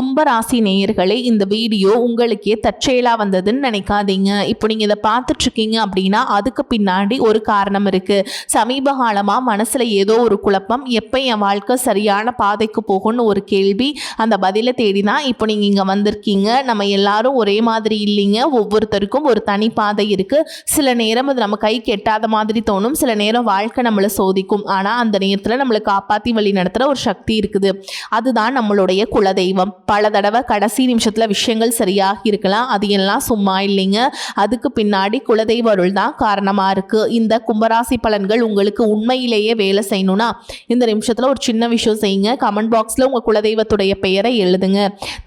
கும்பராசி நேயர்களே, இந்த வீடியோ உங்களுக்கே தற்செயலா வந்ததுன்னு நினைக்காதீங்க. இப்போ நீங்க இதை பார்த்துட்டு இருக்கீங்க அப்படின்னா அதுக்கு பின்னாடி ஒரு காரணம் இருக்கு. சமீப காலமா மனசுல ஏதோ ஒரு குழப்பம், எப்போ என் வாழ்க்கை சரியான பாதைக்கு போகும்னு ஒரு கேள்வி. அந்த பதிலை தேடிதான் இப்போ நீங்க இங்க வந்திருக்கீங்க. நம்ம எல்லாரும் ஒரே மாதிரி இல்லைங்க. ஒவ்வொருத்தருக்கும் ஒரு தனி பாதை இருக்கு. சில நேரம் அது நம்ம கைக்கு எட்டாத மாதிரி தோணும், சில நேரம் வாழ்க்கை நம்மளை சோதிக்கும். ஆனா அந்த நேரத்துல நம்மளை காப்பாத்தி வழி நடத்துற ஒரு சக்தி இருக்குது. அதுதான் நம்மளுடைய குலதெய்வம். பல தடவை கடைசி நிமிஷத்துல விஷயங்கள் சரியாக இருக்கலாம், அது எல்லாம் சும்மா இல்லைங்க. அதுக்கு பின்னாடி குலதெய்வ அருள் தான் காரணமா இருக்கு. இந்த கும்பராசி பலன்கள் உங்களுக்கு உண்மையிலேயே வேலை செய்யணும்னா இந்த நிமிஷத்துல ஒரு சின்ன விஷயம் செய்யுங்க. கமெண்ட் பாக்ஸ்ல உங்க குலதெய்வத்துடைய பெயரை எழுதுங்க.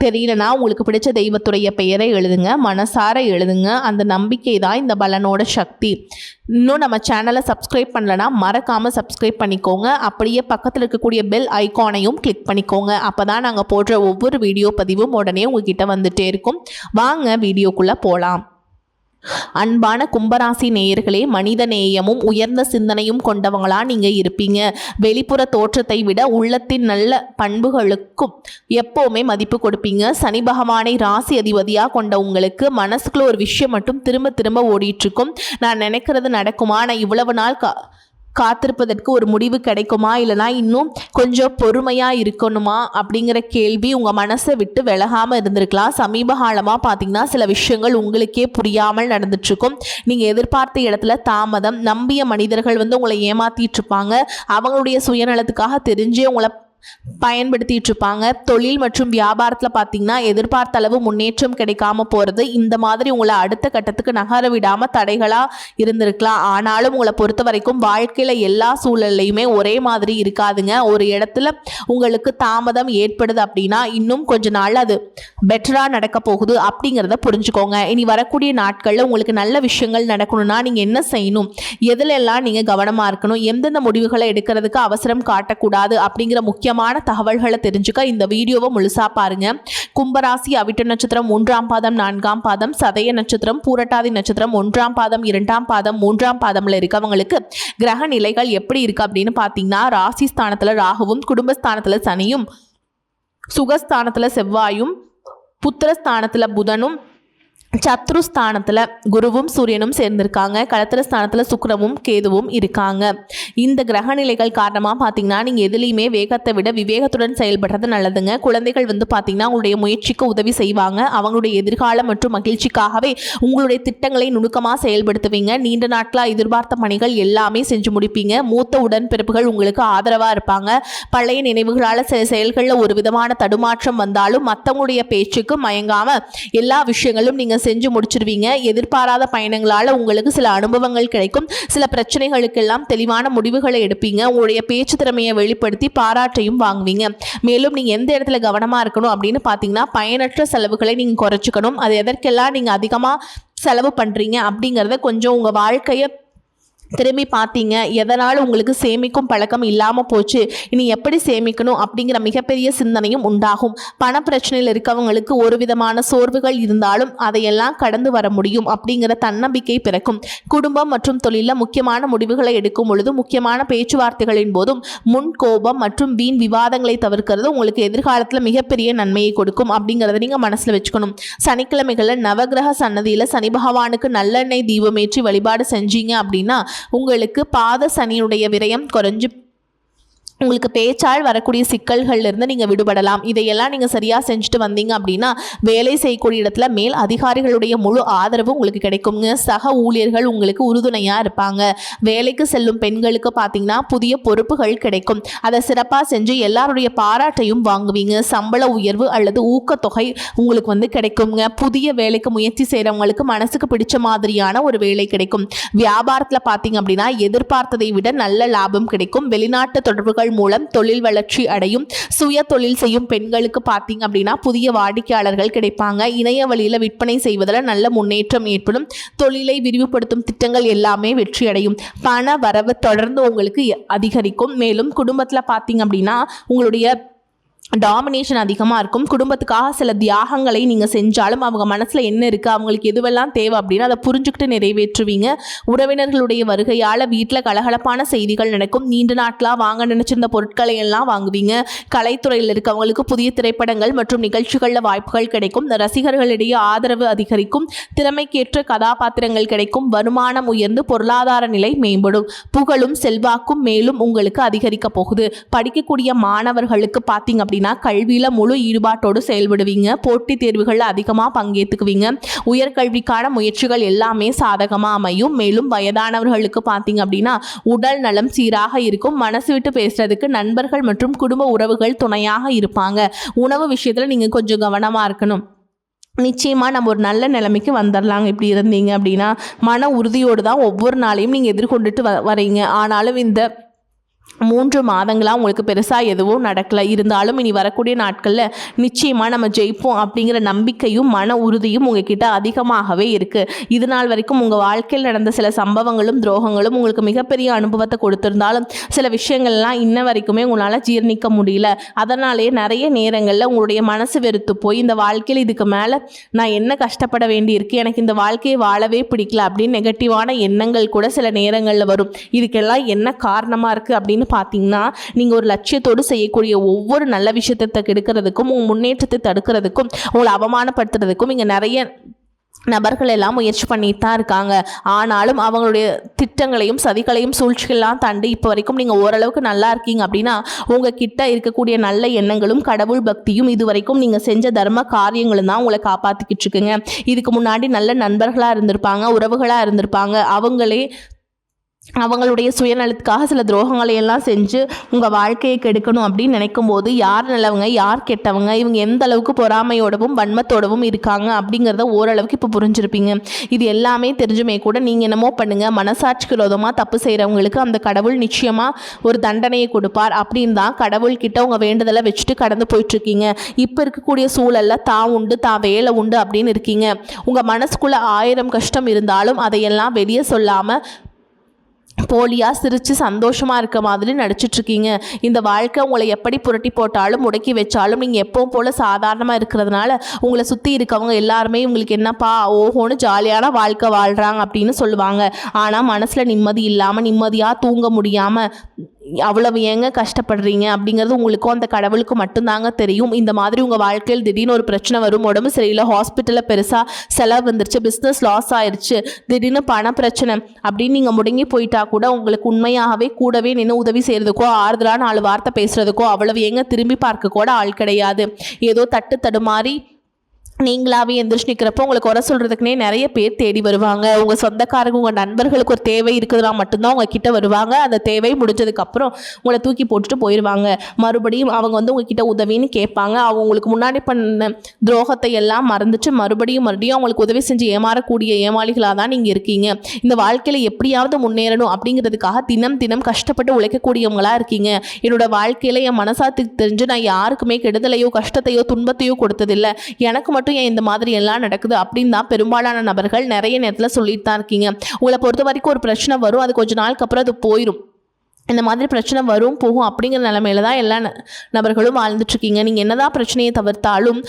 தெரியலனா உங்களுக்கு பிடிச்ச தெய்வத்துடைய பெயரை எழுதுங்க, மனசார எழுதுங்க. அந்த நம்பிக்கை தான் இந்த பலனோட சக்தி. இன்னும் நம்ம சேனலை சப்ஸ்கிரைப் பண்ணலனா மறக்காம சப்ஸ்கிரைப் பண்ணிக்கோங்க. அப்படியே பக்கத்தில் இருக்கக்கூடிய பெல் ஐகானையும் கிளிக் பண்ணிக்கோங்க. அப்பதான் நாங்கள் போடுற ஒவ்வொரு வீடியோ பதிவும் உடனே உங்ககிட்ட வந்துட்டே இருக்கும். வாங்க வீடியோக்குள்ள போலாம். அன்பான கும்பராசி நேயர்களே, மனித நேயமும் உயர்ந்த சிந்தனையும் கொண்டவங்களா நீங்க இருப்பீங்க. வெளிப்புற தோற்றத்தை விட உள்ளத்தின் நல்ல பண்புகளுக்கும் எப்பவுமே மதிப்பு கொடுப்பீங்க. சனி பகவானை ராசி அதிபதியா கொண்ட உங்களுக்கு மனசுக்குள்ள ஒரு விஷயம் மட்டும் திரும்ப திரும்ப ஓடிட்டு இருக்கும். நான் நினைக்கிறது நடக்குமா, நான் இவ்வளவு நாள் காத்திருப்பதற்கு ஒரு முடிவு கிடைக்குமா, இல்லைனா இன்னும் கொஞ்சம் பொறுமையாக இருக்கணுமா அப்படிங்கிற கேள்வி உங்கள் மனசை விட்டு விலகாமல் இருந்திருக்கலாம். சமீப காலமாக பார்த்தீங்கன்னா சில விஷயங்கள் உங்களுக்கே புரியாமல் நடந்துட்டுருக்கும். நீங்கள் எதிர்பார்த்த இடத்துல தாமதம், நம்பிய மனிதர்கள் உங்களை ஏமாற்றிட்டு இருப்பாங்க. அவங்களுடைய சுயநலத்துக்காக தெரிஞ்சே உங்களை பயன்படுத்திட்டு இருப்பாங்க. தொழில் மற்றும் வியாபாரத்தில் பார்த்தீங்கன்னா எதிர்பார்த்த அளவு முன்னேற்றம் கிடைக்காம போகிறது. இந்த மாதிரி உங்களை அடுத்த கட்டத்துக்கு நகர விடாம தடைகளாக இருந்திருக்கலாம். ஆனாலும் உங்களை பொறுத்த வரைக்கும் வாழ்க்கையில் எல்லா சூழல்லையுமே ஒரே மாதிரி இருக்காதுங்க. ஒரு இடத்துல உங்களுக்கு தாமதம் ஏற்படுது அப்படின்னா இன்னும் கொஞ்ச நாள் அது பெட்டராக நடக்க போகுது அப்படிங்கிறத புரிஞ்சுக்கோங்க. இனி வரக்கூடிய நாட்களில் உங்களுக்கு நல்ல விஷயங்கள் நடக்கணும்னா நீங்கள் என்ன செய்யணும், எதுலெல்லாம் நீங்கள் கவனமாக இருக்கணும், எந்தெந்த முடிவுகளை எடுக்கிறதுக்கு அவசரம் காட்டக்கூடாது அப்படிங்கிற முக்கியமான தகவல்களை தெரிஞ்சுக்க இந்த வீடியோவை முழுசா பாருங்க. கும்பராசி அவிட்ட நட்சத்திரம் 1ஆம் பாதம் 4ஆம் பாதம், சதய நட்சத்திரம் பூரட்டாதி நட்சத்திரம் 1ஆம் பாதம் 2ஆம் பாதம் 3ஆம் பாதம்ல இருக்கவங்களுக்கு கிரக நிலைகள் எப்படி இருக்கு அப்படின்னு பார்த்தீங்கன்னா, ராசி ஸ்தானத்துல ராகுவும், குடும்பஸ்தானத்துல சனியும், சுகஸ்தானத்துல செவ்வாயும், புத்திரஸ்தானத்துல புதனும், சத்ருஸ்தானத்தில் குருவும் சூரியனும் சேர்ந்திருக்காங்க. களத்திரஸ்தானத்தில் சுக்கிரமும் கேதுவும் இருக்காங்க. இந்த கிரக நிலைகள் காரணமாக பார்த்தீங்கன்னா நீங்கள் எதுலேயுமே வேகத்தை விட விவேகத்துடன் செயல்படுறது நல்லதுங்க. குழந்தைகள் பார்த்தீங்கன்னா உங்களுடைய முயற்சிக்கு உதவி செய்வாங்க. அவங்களுடைய எதிர்காலம் மற்றும் மகிழ்ச்சிக்காகவே உங்களுடைய திட்டங்களை நுணுக்கமாக செயல்படுத்துவீங்க. நீண்ட நாட்களாக எதிர்பார்த்த பணிகள் எல்லாமே செஞ்சு முடிப்பீங்க. மூத்த உடன்பிறப்புகள் உங்களுக்கு ஆதரவாக இருப்பாங்க. பழைய நினைவுகளால் சில செயல்களில் ஒரு விதமான தடுமாற்றம் வந்தாலும் மற்றவங்களுடைய பேச்சுக்கு மயங்காமல் எல்லா விஷயங்களும் நீங்கள் செஞ்சு முடிச்சிருவீங்க. எதிர்பாராத பயணங்களால உங்களுக்கு சில அனுபவங்கள் கிடைக்கும். சில பிரச்சனைகளுக்கெல்லாம் தெளிவான முடிவுகளை எடுப்பீங்க. உங்களுடைய பேச்சு திறமையை வெளிப்படுத்தி பாராட்டையும் வாங்குவீங்க. மேலும் நீங்க எந்த இடத்துல கவனமா இருக்கணும் அப்படின்னு பாத்தீங்கன்னா, பயனற்ற செலவுகளை நீங்க குறைச்சிக்கணும். அது எதற்கெல்லாம் நீங்க அதிகமா செலவு பண்றீங்க அப்படிங்கறத கொஞ்சம் உங்க வாழ்க்கையை திரும்பி பார்த்தீங்க. எதனால் உங்களுக்கு சேமிக்கும் பழக்கம் இல்லாமல் போச்சு, இனி எப்படி சேமிக்கணும் அப்படிங்கிற மிகப்பெரிய சிந்தனையும் உண்டாகும். பண பிரச்சனையில் இருக்கவங்களுக்கு ஒரு விதமான சோர்வுகள் இருந்தாலும் அதையெல்லாம் கடந்து வர முடியும் அப்படிங்கிற தன்னம்பிக்கை பிறக்கும். குடும்பம் மற்றும் தொழிலில் முக்கியமான முடிவுகளை எடுக்கும் பொழுது முக்கியமான பேச்சுவார்த்தைகளின் போதும் முன் கோபம் மற்றும் வீண் விவாதங்களை தவிர்க்கிறது உங்களுக்கு எதிர்காலத்தில் மிகப்பெரிய நன்மையை கொடுக்கும் அப்படிங்கிறத நீங்கள் மனசில் வச்சுக்கணும். சனிக்கிழமைகளில் நவகிரக சன்னதியில் சனி பகவானுக்கு நல்லெண்ணெய் தீபமேற்றி வழிபாடு செஞ்சீங்க அப்படின்னா உங்களுக்கு பாத சனியுடைய விரயம் குறைஞ்சு உங்களுக்கு பேச்சால் வரக்கூடிய சிக்கல்கள்ல இருந்து நீங்கள் விடுபடலாம். இதையெல்லாம் நீங்கள் சரியாக செஞ்சுட்டு வந்தீங்க அப்படின்னா வேலை செய்யக்கூடிய இடத்துல மேல் அதிகாரிகளுடைய முழு ஆதரவு உங்களுக்கு கிடைக்குங்க. சக ஊழியர்கள் உங்களுக்கு உறுதுணையாக இருப்பாங்க. வேலைக்கு செல்லும் பெண்களுக்கு பார்த்தீங்கன்னா புதிய பொறுப்புகள் கிடைக்கும். அதை சிறப்பாக செஞ்சு எல்லாருடைய பாராட்டையும் வாங்குவீங்க. சம்பள உயர்வு அல்லது ஊக்கத்தொகை உங்களுக்கு கிடைக்குங்க. புதிய வேலைக்கு முயற்சி செய்கிறவங்களுக்கு மனசுக்கு பிடிச்ச மாதிரியான ஒரு வேலை கிடைக்கும். வியாபாரத்தில் பார்த்தீங்க அப்படின்னா எதிர்பார்த்ததை விட நல்ல லாபம் கிடைக்கும். வெளிநாட்டு தொடர்புகள் மூலம் தொழில் வளர்ச்சி அடையும். சுய தொழில் செய்யும் பெண்களுக்கு பார்த்தீங்க அப்படின்னா புதிய வாடிக்கையாளர்கள் கிடைப்பாங்க. இணைய வழியில் விற்பனை செய்வதில் நல்ல முன்னேற்றம் ஏற்படும். தொழிலை விரிவுபடுத்தும் திட்டங்கள் எல்லாமே வெற்றி அடையும். பண வரவு தொடர்ந்து உங்களுக்கு அதிகரிக்கும். மேலும் குடும்பத்தில் பார்த்தீங்க அப்படின்னா உங்களுடைய டாமினேஷன் அதிகமாக இருக்கும். குடும்பத்துக்காக சில தியாகங்களை நீங்கள் செஞ்சாலும் அவங்க மனசில் என்ன இருக்குது, அவங்களுக்கு எதுவெல்லாம் தேவை அப்படின்னு அதை புரிஞ்சுக்கிட்டு நிறைவேற்றுவீங்க. உறவினர்களுடைய வருகையால் வீட்டில் கலகலப்பான செய்திகள் நடக்கும். நீண்ட நாட்களாக வாங்க நினச்சிருந்த பொருட்களை எல்லாம் வாங்குவீங்க. கலைத்துறையில் இருக்கவங்களுக்கு புதிய திரைப்படங்கள் மற்றும் நிகழ்ச்சிகளில் வாய்ப்புகள் கிடைக்கும். ரசிகர்களிடையே ஆதரவு அதிகரிக்கும். திறமைக்கேற்ற கதாபாத்திரங்கள் கிடைக்கும். வருமானம் உயர்ந்து பொருளாதார நிலை மேம்படும். புகழும் செல்வாக்கும் மேலும் உங்களுக்கு அதிகரிக்க போகுது. படிக்கக்கூடிய மாணவர்களுக்கு பார்த்தீங்க அப்படின்னா கல்வியில முழு ஈடுபாட்டோடு செயல்படுவீங்க. போட்டித் தேர்வுகளில் அதிகமாக பங்கேற்றுக்குவீங்க. உயர்கல்விக்கான முயற்சிகள் எல்லாமே சாதகமாக அமையும். மேலும் வயதானவர்களுக்கு பார்த்தீங்க அப்படின்னா உடல் நலம் சீராக இருக்கும். மனசு விட்டு பேசுறதுக்கு நண்பர்கள் மற்றும் குடும்ப உறவுகள் துணையாக இருப்பாங்க. உணவு விஷயத்தில் நீங்கள் கொஞ்சம் கவனமாக இருக்கணும். நிச்சயமாக நம்ம ஒரு நல்ல நிலைமைக்கு வந்துடலாங்க. இப்படி இருந்தீங்க அப்படின்னா மன உறுதியோடு தான் ஒவ்வொரு நாளையும் நீங்கள் எதிர்கொண்டுட்டு வரீங்க. ஆனாலும் இந்த 3 மாதங்களாக உங்களுக்கு பெருசாக எதுவும் நடக்கலை. இருந்தாலும் இனி வரக்கூடிய நாட்களில் நிச்சயமாக நம்ம ஜெயிப்போம் அப்படிங்கிற நம்பிக்கையும் மன உறுதியும் உங்ககிட்ட அதிகமாகவே இருக்குது. இது நாள் வரைக்கும் உங்கள் வாழ்க்கையில் நடந்த சில சம்பவங்களும் துரோகங்களும் உங்களுக்கு மிகப்பெரிய அனுபவத்தை கொடுத்திருந்தாலும் சில விஷயங்கள்லாம் இன்ன வரைக்குமே உங்களால் ஜீர்ணிக்க முடியல. அதனாலேயே நிறைய நேரங்களில் உங்களுடைய மனசு வெறுத்து போய் இந்த வாழ்க்கையில் இதுக்கு மேலே நான் என்ன கஷ்டப்பட வேண்டியிருக்கு, எனக்கு இந்த வாழ்க்கையை வாழவே பிடிக்கல அப்படின்னு நெகட்டிவான எண்ணங்கள் கூட சில நேரங்களில் வரும். இதுக்கெல்லாம் என்ன காரணமாக இருக்குது அப்படின்னு பார்த்தீங்கன்னா நீங்கள் ஒரு லட்சியத்தோடு செய்யக்கூடிய ஒவ்வொரு நல்ல விஷயத்தை கெடுக்கிறதுக்கும் உங்கள் முன்னேற்றத்தை தடுக்கிறதுக்கும் உங்களை அவமானப்படுத்துறதுக்கும் இங்கே நிறைய நபர்கள் எல்லாம் முயற்சி பண்ணிட்டு தான் இருக்காங்க. ஆனாலும் அவங்களுடைய திட்டங்களையும் சதிகளையும் சூழ்ச்சிகள்லாம் தாண்டி இப்போ வரைக்கும் நீங்கள் ஓரளவுக்கு நல்லா இருக்கீங்க அப்படின்னா உங்ககிட்ட இருக்கக்கூடிய நல்ல எண்ணங்களும் கடவுள் பக்தியும் இது வரைக்கும் நீங்கள் செஞ்ச தர்ம காரியங்களும் தான் உங்களை காப்பாற்றிக்கிட்டு இருக்குங்க. இதுக்கு முன்னாடி நல்ல நண்பர்களாக இருந்திருப்பாங்க, உறவுகளாக இருந்திருப்பாங்க. அவங்களுடைய சுயநலத்துக்காக சில துரோகங்களை எல்லாம் செஞ்சு உங்கள் வாழ்க்கையை கெடுக்கணும் அப்படின்னு நினைக்கும் போது யார் நல்லவங்க யார் கெட்டவங்க, இவங்க எந்த அளவுக்கு பொறாமையோடவும் வன்மத்தோடவும் இருக்காங்க அப்படிங்கிறத ஓரளவுக்கு இப்போ புரிஞ்சிருப்பீங்க. இது எல்லாமே தெரிஞ்சுமே கூட நீங்கள் என்னமோ பண்ணுங்கள், மனசாட்சிக்கு விரோதமாக தப்பு செய்கிறவங்களுக்கு அந்த கடவுள் நிச்சயமாக ஒரு தண்டனையை கொடுப்பார் அப்படின்னு தான் கடவுள்கிட்ட உங்கள் வேண்டுதலை வச்சுட்டு கடந்து போயிட்டுருக்கீங்க. இப்போ இருக்கக்கூடிய சூழலில் தான் உண்டு தான் வேலை உண்டு அப்படின்னு இருக்கீங்க. உங்கள் மனசுக்குள்ளே 1000 கஷ்டம் இருந்தாலும் அதையெல்லாம் வெளியே சொல்லாமல் போலியாக சிரித்து சந்தோஷமாக இருக்க மாதிரி நடிச்சிட்ருக்கீங்க. இந்த வாழ்க்கை உங்களை எப்படி புரட்டி போட்டாலும் முடக்கி வச்சாலும் நீங்கள் எப்பவும் போல் சாதாரணமாக இருக்கிறதுனால உங்களை சுற்றி இருக்கவங்க எல்லாருமே உங்களுக்கு என்னப்பா ஓஹோன்னு ஜாலியான வாழ்க்கை வாழ்கிறாங்க அப்படின்னு சொல்லுவாங்க. ஆனால் மனசில் நிம்மதி இல்லாமல் நிம்மதியாக தூங்க முடியாமல் அவ்வளவு ஏங்க கஷ்டப்படுறீங்க அப்படிங்கிறது உங்களுக்கும் அந்த கடவுளுக்கு மட்டும்தாங்க தெரியும். இந்த மாதிரி உங்கள் வாழ்க்கையில் திடீர்னு ஒரு பிரச்சனை வரும், உடம்பு சரியில்லை, ஹாஸ்பிட்டலில் பெருசாக செலவு வந்துருச்சு, பிஸ்னஸ் லாஸ் ஆயிடுச்சு, திடீர்னு பண பிரச்சனை அப்படின்னு நீங்கள் முடங்கி போயிட்டா கூட உங்களுக்கு உண்மையாகவே கூடவே நின்று உதவி செய்கிறதுக்கோ ஆறுதலான 4 வார்த்தை பேசுகிறதுக்கோ அவ்வளவு ஏங்க திரும்பி பார்க்க கூட ஆள் கிடையாது. ஏதோ தடுமாறி நீங்களாவே எந்திரிச்சு நிற்கிறப்போ உங்களுக்கு குறை சொல்கிறதுக்குனே நிறைய பேர் தேடி வருவாங்க. உங்கள் சொந்தக்காரங்க உங்கள் நண்பர்களுக்கு ஒரு தேவை இருக்குதுன்னா மட்டும்தான் உங்கள் கிட்ட வருவாங்க. அந்த தேவை முடிஞ்சதுக்கப்புறம் உங்களை தூக்கி போட்டுட்டு போயிடுவாங்க. மறுபடியும் அவங்க உங்ககிட்ட உதவின்னு கேட்பாங்க. அவங்க உங்களுக்கு முன்னாடி பண்ண துரோகத்தை எல்லாம் மறந்துட்டு மறுபடியும் அவங்களுக்கு உதவி செஞ்சு ஏமாறக்கூடிய ஏமாளிகளாக தான் நீங்கள் இருக்கீங்க. இந்த வாழ்க்கையில் எப்படியாவது முன்னேறணும் அப்படிங்கிறதுக்காக தினம் கஷ்டப்பட்டு உழைக்கக்கூடியவங்களாக இருக்கீங்க. என்னோட வாழ்க்கையில் என் மனசாத்துக்கு தெரிஞ்சு நான் யாருக்குமே கெடுதலையோ கஷ்டத்தையோ துன்பத்தையோ கொடுத்ததில்லை, எனக்கு மட்டும் ஏன் இந்த மாதிரி எல்லாம் நடக்குது அப்படின்னு தான் பெரும்பாலான நபர்கள் நிறைய நேரத்தில் சொல்லிட்டு தான் இருக்கீங்க. உங்களை பொறுத்த வரைக்கும் ஒரு பிரச்சனை வரும், அது கொஞ்ச நாளுக்கு அப்புறம் அது போயிடும். இந்த மாதிரி பிரச்சனை வரும் போகும் அப்படிங்கிற நிலைமையில தான் எல்லா நபர்களும் வாழ்ந்துட்டுருக்கீங்க. நீங்கள் என்னதான் பிரச்சனையை தவிர்த்தாலும்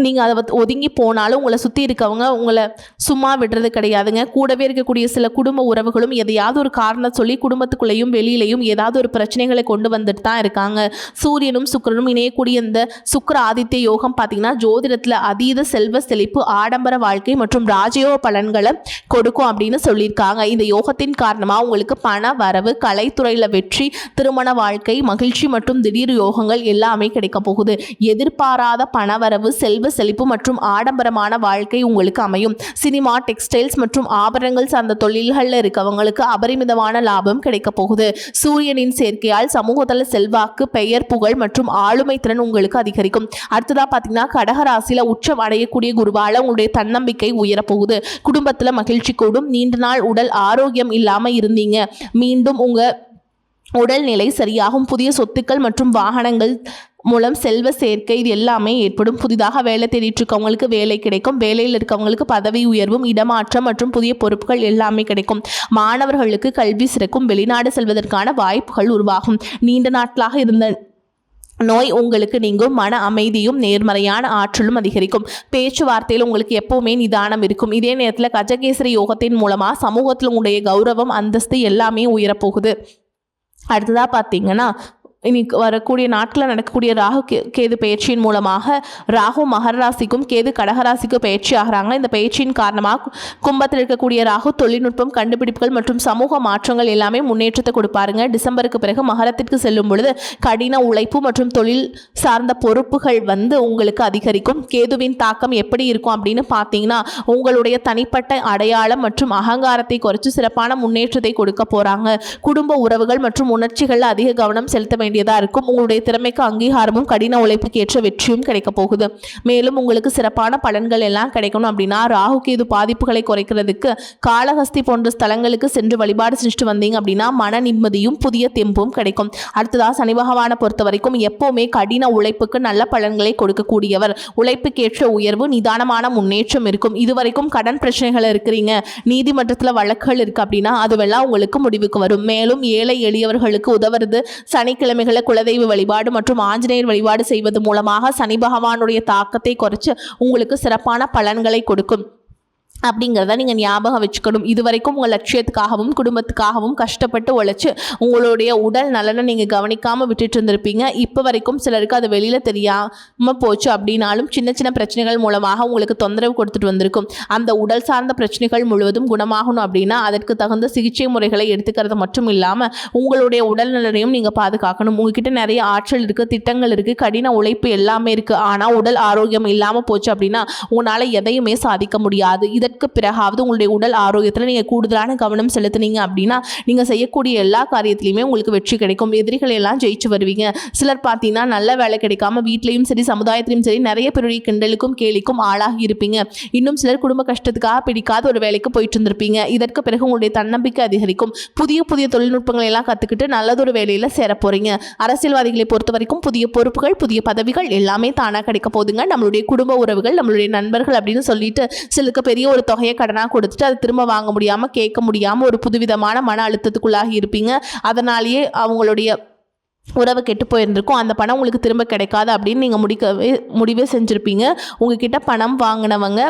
நீங்கள் அதை ஒதுங்கி போனாலும் உங்களை சுற்றி இருக்கவங்க உங்களை சும்மா விடுறது கிடையாதுங்க. கூடவே இருக்கக்கூடிய சில குடும்ப உறவுகளும் எதையாவது ஒரு காரணம் சொல்லி குடும்பத்துக்குள்ளேயும் வெளியிலையும் ஏதாவது ஒரு பிரச்சனைகளை கொண்டு வந்துட்டு தான் இருக்காங்க. சூரியனும் சுக்கிரனும் இணையக்கூடிய இந்த சுக்கிர ஆதித்ய யோகம் பார்த்திங்கன்னா ஜோதிடத்தில் அதீத செல்வ செழிப்பு, ஆடம்பர வாழ்க்கை மற்றும் ராஜயோக பலன்களை கொடுக்கும் அப்படின்னு சொல்லியிருக்காங்க. இந்த யோகத்தின் காரணமாக உங்களுக்கு பண வரவு, கலைத்துறையில் வெற்றி, திருமண வாழ்க்கை, மகிழ்ச்சி மற்றும் திடீர் யோகங்கள் எல்லாமே கிடைக்க போகுது. எதிர்பாராத பணவரவு, செல்வ செழிப்பு மற்றும் ஆடம்பரமான வாழ்க்கை உங்களுக்கு அமையும். சினிமா, டெக்ஸ்டைல்ஸ் மற்றும் ஆபரணங்கள் சார்ந்த தொழில்களில் இருக்கவங்களுக்கு அபரிமிதமான லாபம் கிடைக்க போகுது. சூரியனின் சேர்க்கையால் சமூகத்தில் செல்வாக்கு, பெயர், புகழ் மற்றும் ஆளுமை திறன் உங்களுக்கு அதிகரிக்கும். அடுத்ததாக பார்த்தீங்கன்னா கடகராசியில் உச்சம் அடையக்கூடிய குருவால் உங்களுடைய தன்னம்பிக்கை உயரப்போகுது. குடும்பத்தில் மகிழ்ச்சி கூடும். நீண்ட நாள் உடல் ஆரோக்கியம் இல்லாமல் இருந்தீங்க, மீண்டும் உங்கள் உடல்நிலை சரியாகும். புதிய சொத்துக்கள் மற்றும் வாகனங்கள் மூலம் செல்வ சேர்க்கை இது எல்லாமே ஏற்படும். புதிதாக வேலை தேடிட்டு இருக்கவங்களுக்கு வேலை கிடைக்கும். வேலையில் இருக்கவங்களுக்கு பதவி உயர்வும், இடமாற்றம் மற்றும் புதிய பொறுப்புகள் எல்லாமே கிடைக்கும். மாணவர்களுக்கு கல்வி சிறக்கும். வெளிநாடு செல்வதற்கான வாய்ப்புகள் உருவாகும். நீண்ட நாட்களாக இருந்த நோய் உங்களுக்கு நீங்கும், மன அமைதியும் நேர்மறையான ஆற்றலும் அதிகரிக்கும், பேச்சுவார்த்தையில் உங்களுக்கு எப்பவுமே நிதானம் இருக்கும். இதே நேரத்தில் கஜகேசரி யோகத்தின் மூலமா சமூகத்தில் உங்களுடைய கௌரவம், அந்தஸ்து எல்லாமே உயரப்போகுது. அடுத்ததாக பார்த்தீங்கன்னா, இன்னைக்கு வரக்கூடிய நாட்களில் நடக்கக்கூடிய ராகு கேது பயிற்சியின் மூலமாக ராகு மகர ராசிக்கும் கேது கடகராசிக்கும் பயிற்சி ஆகிறாங்க. இந்த பயிற்சியின் காரணமாக கும்பத்தில் இருக்கக்கூடிய ராகு தொழில்நுட்பம், கண்டுபிடிப்புகள் மற்றும் சமூக மாற்றங்கள் எல்லாமே முன்னேற்றத்தை கொடுப்பாருங்க. டிசம்பருக்கு பிறகு மகரத்திற்கு செல்லும் பொழுது கடின உழைப்பு மற்றும் தொழில் சார்ந்த பொறுப்புகள் உங்களுக்கு அதிகரிக்கும். கேதுவின் தாக்கம் எப்படி இருக்கும் அப்படின்னு பார்த்தீங்கன்னா, உங்களுடைய தனிப்பட்ட அடையாளம் மற்றும் அகங்காரத்தை குறைச்சு சிறப்பான முன்னேற்றத்தை கொடுக்க போறாங்க. குடும்ப உறவுகள் மற்றும் உணர்ச்சிகள் அதிக கவனம் செலுத்த வேண்டிய இருக்கும். உங்களுடைய திறமைக்கு அங்கீகாரமும் கடின உழைப்புக்கு ஏற்ற வெற்றியும் கிடைக்க போகுது. மேலும் உங்களுக்கு சிறப்பான பலன்கள் எல்லாம் கிடைக்கணும் அப்படின்னா ராகு கேது பாதிப்புகளை குறைக்கிறதுக்கு காளஹஸ்தி போன்ற ஸ்தலங்களுக்கு சென்று வழிபாடு செஞ்சுட்டு வந்தீங்க அப்படின்னா மன நிம்மதியும் புதிய தெம்பும் கிடைக்கும். அடுத்ததா சனி பகவானை பொறுத்த வரைக்கும் எப்பவுமே கடின உழைப்புக்கு நல்ல பலன்களை கொடுக்கக்கூடியவர். உழைப்புக்கேற்ற உயர்வு, நிதானமான முன்னேற்றம் இருக்கும். இதுவரைக்கும் கடன் பிரச்சனைகள் இருக்கிறீங்க, நீதிமன்றத்தில் வழக்குகள் இருக்கு அப்படின்னா அதுவெல்லாம் உங்களுக்கு முடிவுக்கு வரும். மேலும் ஏழை எளியவர்களுக்கு உதவுறது, சனிக்கிழமை குலதெய்வ வழிபாடு மற்றும் ஆஞ்சநேயர் வழிபாடு செய்வது மூலமாக சனி பகவானுடைய தாக்கத்தை குறைச்சு உங்களுக்கு சிறப்பான பலன்களை கொடுக்கும் அப்படிங்கிறத நீங்கள் ஞாபகம் வச்சுக்கணும். இதுவரைக்கும் உங்கள் லட்சியத்துக்காகவும் குடும்பத்துக்காகவும் கஷ்டப்பட்டு உழைச்சி உங்களுடைய உடல் நலனை நீங்கள் கவனிக்காமல் விட்டுட்டு இருந்திருப்பீங்க. இப்போ வரைக்கும் சிலருக்கு அது வெளியில் தெரியாமல் போச்சு அப்படின்னாலும் சின்ன சின்ன பிரச்சனைகள் மூலமாக உங்களுக்கு தொந்தரவு கொடுத்துட்டு வந்திருக்கும். அந்த உடல் சார்ந்த பிரச்சனைகள் முழுவதும் குணமாகணும் அப்படின்னா அதற்கு தகுந்த சிகிச்சை முறைகளை எடுத்துக்கிறது மட்டும் இல்லாமல் உங்களுடைய உடல் நலனையும் நீங்கள் பாதுகாக்கணும். உங்ககிட்ட நிறைய ஆற்றல் இருக்குது, திட்டங்கள் இருக்குது, கடின உழைப்பு எல்லாமே இருக்குது. ஆனால் உடல் ஆரோக்கியம் இல்லாமல் போச்சு அப்படின்னா உங்களால் எதையுமே சாதிக்க முடியாது. இதற்கு பிறகாவது உங்களுடைய உடல் ஆரோக்கியத்தில் நீங்கள் கூடுதலான கவனம் செலுத்தினீங்க அப்படின்னா நீங்கள் செய்யக்கூடிய எல்லா காரியத்திலையுமே உங்களுக்கு வெற்றி கிடைக்கும். எதிரிகளை எல்லாம் ஜெயிச்சு வருவீங்க. சிலர் பார்த்தீங்கன்னா நல்ல வேலை கிடைக்காம வீட்லையும் சரி சமுதாயத்திலையும் சரி நிறைய பேருடைய கிண்டலுக்கும் கேலிக்கும் ஆளாகி இருப்பீங்க. இன்னும் சிலர் குடும்ப கஷ்டத்துக்காக பிடிக்காத ஒரு வேலைக்கு போயிட்டு இருந்திருப்பீங்க. இதற்கு பிறகு உங்களுடைய தன்னம்பிக்கை அதிகரிக்கும். புதிய புதிய தொழில்நுட்பங்களை எல்லாம் கற்றுக்கிட்டு நல்லதொரு வேலையில் சேர போறீங்க. அரசியல்வாதிகளை பொறுத்த வரைக்கும் புதிய பொறுப்புகள், புதிய பதவிகள் எல்லாமே தானாக கிடைக்க போதுங்க. நம்மளுடைய குடும்ப உறவுகள், நம்மளுடைய நண்பர்கள் அப்படின்னு சொல்லிட்டு சிலருக்கு பெரிய ஒரு தொகையை கடனாக கொடுத்துட்டு அதை திரும்ப வாங்க முடியாமல், கேட்க முடியாமல் ஒரு புதுவிதமான மன அழுத்தத்துக்குள்ளாகி இருப்பீங்க. அதனாலேயே அவங்களுடைய உறவு கெட்டு போயிருந்திருக்கும். அந்த பணம் உங்களுக்கு திரும்ப கிடைக்காது அப்படின்னு நீங்கள் முடிவே செஞ்சுருப்பீங்க. உங்ககிட்ட பணம் வாங்கினவங்க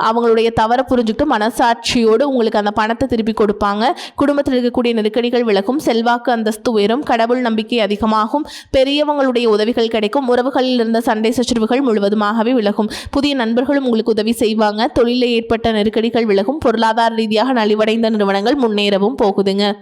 அவங்களுடைய தவறை புரிஞ்சுக்கிட்டு மனசாட்சியோடு உங்களுக்கு அந்த பணத்தை திருப்பி கொடுப்பாங்க. குடும்பத்தில் இருக்கக்கூடிய நெருக்கடிகள் விலகும், செல்வாக்கு அந்தஸ்து உயரும், கடவுள் நம்பிக்கை அதிகமாகும், பெரியவங்களுடைய உதவிகள் கிடைக்கும், உறவுகளில் இருந்த சண்டை சச்சரவுகள் முழுவதுமாகவே விலகும், புதிய நண்பர்களும் உங்களுக்கு உதவி செய்வாங்க, தொழிலில் ஏற்பட்ட நெருக்கடிகள் விலகும், பொருளாதார ரீதியாக நலிவடைந்த நிறுவனங்கள் முன்னேறவும் போகுதுங்க.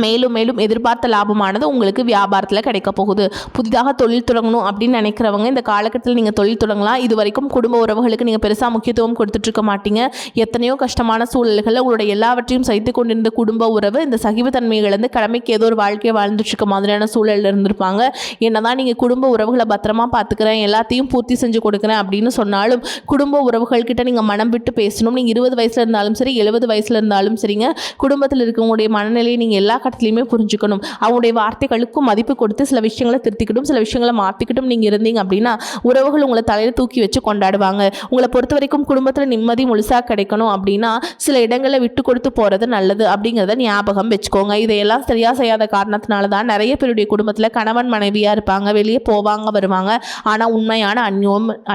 மேலும் மேலும் எதிர்பார்த்த லாபமானது உங்களுக்கு வியாபாரத்தில் கிடைக்க போகுது. புதிதாக தொழில் தொடங்கணும் அப்படின்னு நினைக்கிறவங்க இந்த காலகட்டத்தில் நீங்கள் தொழில் தொடங்கலாம். இது வரைக்கும் குடும்ப உறவுகளுக்கு நீங்கள் பெருசாக முக்கியத்துவம் கொடுத்துட்ருக்க மாட்டீங்க. எத்தனையோ கஷ்டமான சூழல்களில் உங்களுடைய எல்லாவற்றையும் சகித்து கொண்டிருந்த குடும்ப உறவு இந்த சகிவுத்தன்மையிலேருந்து கடமைக்கு ஏதோ ஒரு வாழ்க்கையை வாழ்ந்துட்டுருக்க மாதிரியான சூழலில் இருந்திருப்பாங்க. என்னதான் நீங்கள் குடும்ப உறவுகளை பத்திரமா பார்த்துக்கிறேன், எல்லாத்தையும் பூர்த்தி செஞ்சு கொடுக்குறேன் அப்படின்னு சொன்னாலும் குடும்ப உறவுகள்கிட்ட நீங்கள் மனம் விட்டு பேசணும். நீங்கள் 20 வயசில் இருந்தாலும் சரி 70 வயசில் இருந்தாலும் சரிங்க, குடும்பத்தில் இருக்கவங்களுடைய மனநிலையை நீங்கள் எல்லா கட்டத்திலையுமே புரிஞ்சுக்கணும். அவங்களுடைய வார்த்தைகளுக்கும் மதிப்பு கொடுத்து சில விஷயங்களை திருத்திக்கிட்டும் சில விஷயங்களை மாற்றிக்கிட்டும் நீங்கள் இருந்தீங்க அப்படின்னா உறவுகள் உங்களை தலையில் தூக்கி வச்சு கொண்டாடுவாங்க. உங்களை பொறுத்த வரைக்கும் குடும்பத்தில் நிம்மதி முழுசாக கிடைக்கணும் அப்படின்னா சில இடங்களை விட்டு கொடுத்து போகிறது நல்லது அப்படிங்கிறத ஞாபகம் வச்சுக்கோங்க. இதையெல்லாம் சரியாக செய்யாத காரணத்தினால தான் நிறைய பேருடைய குடும்பத்தில் கணவன் மனைவியாக இருப்பாங்க, வெளியே போவாங்க வருவாங்க, ஆனால் உண்மையான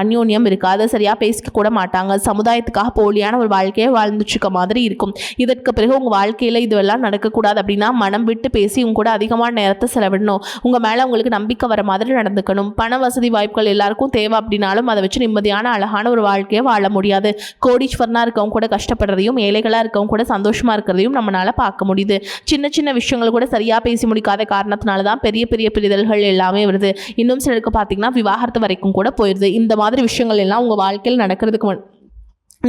அந்யோன்யம் இருக்காது, சரியாக பேசிக்க கூட மாட்டாங்க, சமுதாயத்துக்காக போலியான ஒரு வாழ்க்கையை வாழ்ந்துட்டுருக்க மாதிரி இருக்கும். இதற்கு பிறகு உங்கள் வாழ்க்கையில் இதுவெல்லாம் நடக்கக்கூடாது அப்படின்னா மனம் விட்டு பேசி உங்க கூட அதிகமான நேரத்தை செலவிடணும். உங்கள் மேலே உங்களுக்கு நம்பிக்கை வர மாதிரி நடந்துக்கணும். பண வசதி வாய்ப்புகள் எல்லாருக்கும் தேவை அப்படின்னாலும் அதை வச்சு நிம்மதியான அழகான ஒரு வாழ்க்கையை வாழ முடியாது. கோடீஸ்வரனாக இருக்கவங்க கூட கஷ்டப்படுறதையும் ஏழைகளாக இருக்கவங்க கூட சந்தோஷமாக இருக்கிறதையும் நம்மளால் பார்க்க முடியுது. சின்ன சின்ன விஷயங்கள் கூட சரியாக பேசி முடிக்காத காரணத்தினால தான் பெரிய பெரிய பிரிதல்கள் எல்லாமே வருது. இன்னும் சிலருக்கு பார்த்தீங்கன்னா விவாகரத்து வரைக்கும் கூட போயிடுது. இந்த மாதிரி விஷயங்கள் எல்லாம் உங்கள் வாழ்க்கையில் நடக்கிறதுக்கு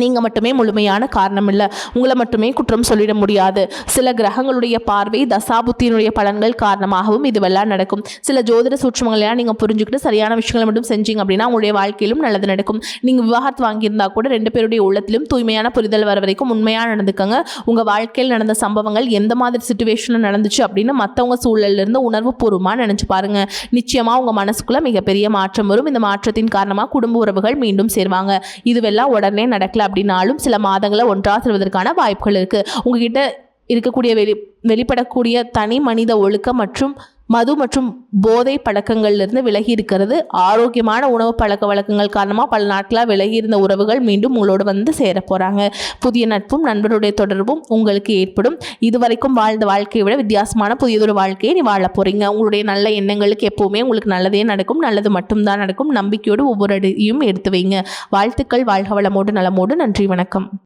நீங்கள் மட்டுமே முழுமையான காரணம் இல்லை, உங்களை மட்டுமே குற்றம் சொல்லிட முடியாது. சில கிரகங்களுடைய பார்வை, தசாபுத்தியினுடைய பலன்கள் காரணமாகவும் இதுவெல்லாம் நடக்கும். சில ஜோதிட சூட்சமங்களையாக நீங்கள் புரிஞ்சுக்கிட்டு சரியான விஷயங்களை மட்டும் செஞ்சீங்க அப்படின்னா உங்களுடைய வாழ்க்கையிலும் நல்லது நடக்கும். நீங்கள் விவாகரத்து வாங்கியிருந்தா கூட 2 பேருடைய உள்ளத்திலும் தூய்மையான புரிதல் வர வரைக்கும் உண்மையாக நடந்துக்கங்க. உங்கள் வாழ்க்கையில் நடந்த சம்பவங்கள் எந்த மாதிரி சிச்சுவேஷனில் நடந்துச்சு அப்படின்னு மற்றவங்க சூழலிருந்து உணர்வு பூர்வமாக நினச்சி பாருங்கள். நிச்சயமாக உங்கள் மனசுக்குள்ளே மிகப்பெரிய மாற்றம் வரும். இந்த மாற்றத்தின் காரணமாக குடும்ப உறவுகள் மீண்டும் சேர்வாங்க. இதுவெல்லாம் உடனே நடக்கல அப்படின்னாலும் சில மாதங்களை ஒன்றாக செல்வதற்கான வாய்ப்புகள் இருக்குது. உங்ககிட்ட இருக்கக்கூடிய வெளிப்படக்கூடிய தனி மனித ஒழுக்கம் மற்றும் மது மற்றும் போதை பழக்கங்கள்லேருந்து விலகி இருக்கிறது. ஆரோக்கியமான உணவு பழக்க வழக்கங்கள் காரணமாக பல நாட்களாக விலகி இருந்த உறவுகள் மீண்டும் உங்களோட வந்து சேர போகிறாங்க. புதிய நட்பும் நண்பருடைய தொடர்பும் உங்களுக்கு ஏற்படும். இதுவரைக்கும் வாழ்ந்த வாழ்க்கையை விட வித்தியாசமான புதியதொரு வாழ்க்கையை நீ வாழ போகிறீங்க. உங்களுடைய நல்ல எண்ணங்களுக்கு எப்போவுமே உங்களுக்கு நல்லதே நடக்கும், நல்லது மட்டும்தான் நடக்கும். நம்பிக்கையோடு ஒவ்வொரு அடியும் எடுத்து வைங்க. வாழ்த்துக்கள். வாழ்க வளமோடு நலமோடு. நன்றி, வணக்கம்.